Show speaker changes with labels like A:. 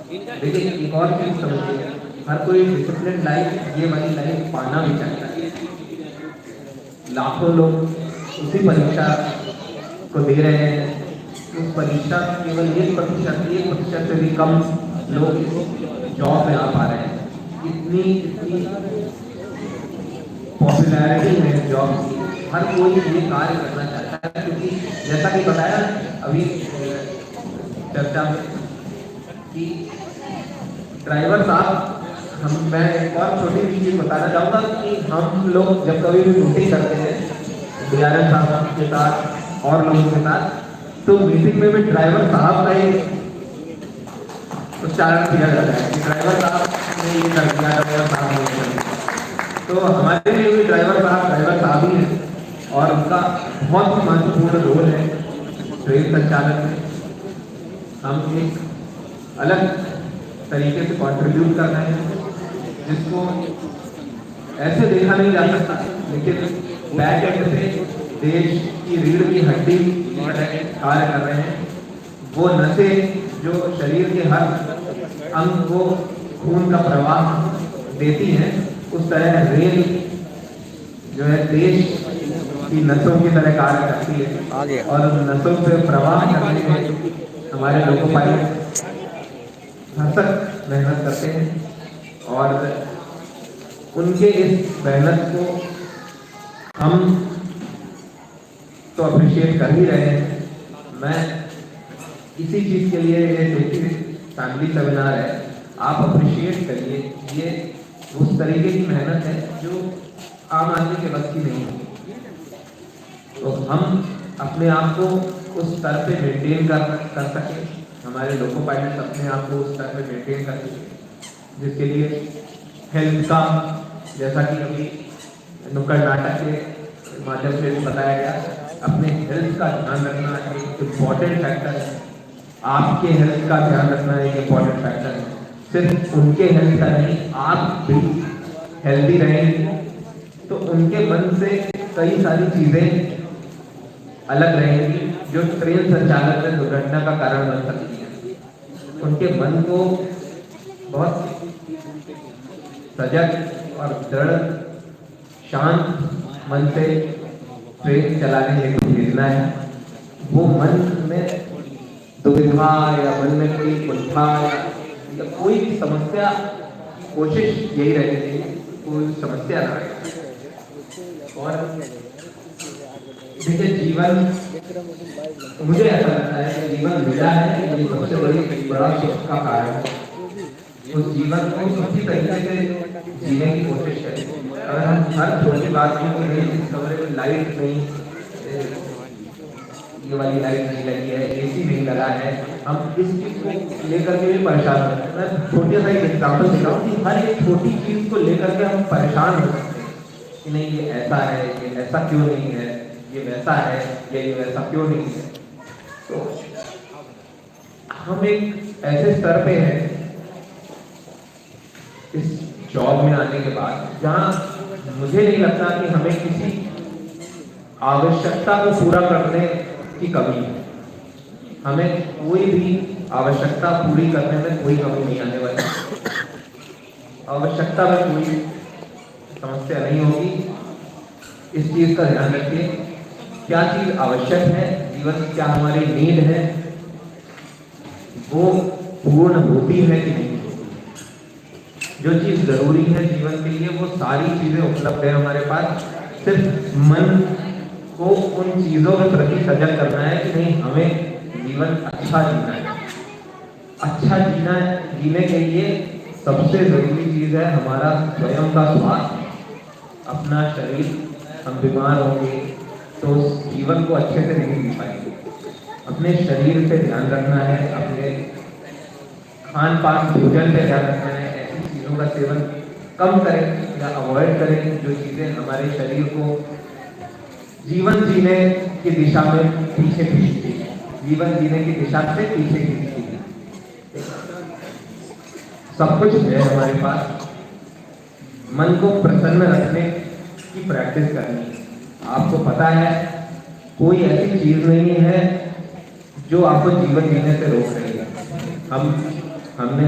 A: देखिए एक और चीज समझिए, हर कोई डिसिप्लिन लाइफ, ये वाली लाइफ पाना भी चाहता है। लाखों लोग उसी परीक्षा को दे रहे हैं, उस परीक्षा केवल 1% से भी कम लोग इस जॉब में आ पा रहे हैं। इतनी इतनी पॉपुलैरिटी है जॉब की, हर कोई ये कार्य करना चाहता है, क्योंकि जैसा कि बताया अभी चर्चा में कि ड्राइवर साहब, मैं एक और छोटी सी चीज बताना चाहूँगा कि हम लोग जब कभी भी मीटिंग करते हैं डीआरएम साहब के साथ और लोगों के साथ, तो मीटिंग में भी ड्राइवर साहब का ही उच्चारण किया जाता है कि ड्राइवर साहब ने ये कर दिया, ड्राइवर साहब ने ये कर दिया। तो हमारे लिए भी ड्राइवर साहब ही हैं और उनका बहुत ही महत्वपूर्ण रोल है ट्रेन संचालन में। हम एक अलग तरीके से कंट्रीब्यूट कर रहे हैं, जिसको ऐसे देखा नहीं जा सकता, लेकिन बैक एंड से देश की रीढ़ की हड्डी कार्य कर रहे हैं। वो नसें जो शरीर के हर अंग को खून का प्रवाह देती हैं, उस तरह रेल जो है देश की नसों की तरह कार्य करती है और नसों से प्रवाह करने में हमारे लोको पायलट भरसक मेहनत करते हैं और उनके इस मेहनत को हम तो अप्रिशिएट कर ही रहे हैं। मैं इसी चीज के लिए ये देखिए फैमिली सेमिनार है, आप अप्रिशिएट करिए, ये उस तरीके की मेहनत है जो आम आदमी के बस की नहीं है। तो हम अपने आप को उस स्तर पे मेंटेन कर सकें, हमारे लोको पायलट अपने आप को उस स्तर पे मेंटेन कर सकें, जिसके लिए हेल्थ का, जैसा कि अभी नुक्कड़ नाटक के माध्यम से भी बताया गया, अपने हेल्थ का ध्यान रखना एक इम्पॉर्टेंट फैक्टर है। आपके हेल्थ का ध्यान रखना एक इम्पॉर्टेंट फैक्टर है, सिर्फ उनके हेल्थ का नहीं, आप भी हेल्दी रहेंगे तो उनके मन से कई सारी चीजें अलग रहेंगी जो ट्रेन संचालन में दुर्घटना का कारण बन सकती है। उनके मन को बहुत सजग और दृढ़ शांत मन से ट्रेन चलाने के लिए भेजना है। वो मन में दुविधा या मन में कोई कुंठा या कोई भी समस्या, कोशिश यही रहेगी कोई समस्या ना आए। और देखिए जीवन, मुझे ऐसा लगता है कि जीवन मिला है, ये सबसे बड़ा सुख का कारण है। उस जीवन को उसी तरीके से जीने की कोशिश करें। अगर हम हर छोटी बात को इस कमरे में लाइट नहीं, ये वाली लाइट नहीं लगी है, एसी नहीं लगा है, हम इस चीज को लेकर के भी परेशान होते हैं। मैं छोटे सा एक एग्जाम्पल देता हूँ कि हर एक छोटी चीज को लेकर के हम परेशान हो सकते हैं कि नहीं ये ऐसा है, ये ऐसा क्यों नहीं है, ये वैसा है, ये वैसा क्यों नहीं है। तो हम एक ऐसे स्तर पे हैं इस जॉब में आने के बाद, जहाँ मुझे नहीं लगता कि हमें किसी आवश्यकता को पूरा करने की कमी है। हमें कोई भी आवश्यकता पूरी करने में कोई कमी नहीं आने वाली, आवश्यकता में कोई समस्या नहीं होगी। इस चीज का ध्यान रखिए, क्या चीज आवश्यक है जीवन, क्या हमारी नीड है, वो पूर्ण होती है कि नहीं होती। जो चीज जरूरी है जीवन के लिए वो सारी चीजें उपलब्ध है हमारे पास, सिर्फ मन को उन चीजों के प्रति सजग करना है कि नहीं हमें जीवन अच्छा जीना है। अच्छा जीने के लिए सबसे जरूरी चीज है हमारा स्वयं का स्वास्थ्य, अपना शरीर। हम बीमार होंगे तो जीवन को अच्छे से नहीं जी पाएंगे। अपने शरीर पे ध्यान रखना है, अपने खान पान भोजन पे ध्यान रखना है, ऐसी चीजों का सेवन कम करें या अवॉइड करें जो चीजें हमारे शरीर को जीवन जीने की दिशा में पीछे खींचती है, जीवन जीने की दिशा से पीछे खींचती है। सब कुछ है हमारे पास, मन को प्रसन्न रखने की प्रैक्टिस करनी है। आपको पता है कोई ऐसी चीज नहीं है जो आपको जीवन जीने से रोक रही है। हमने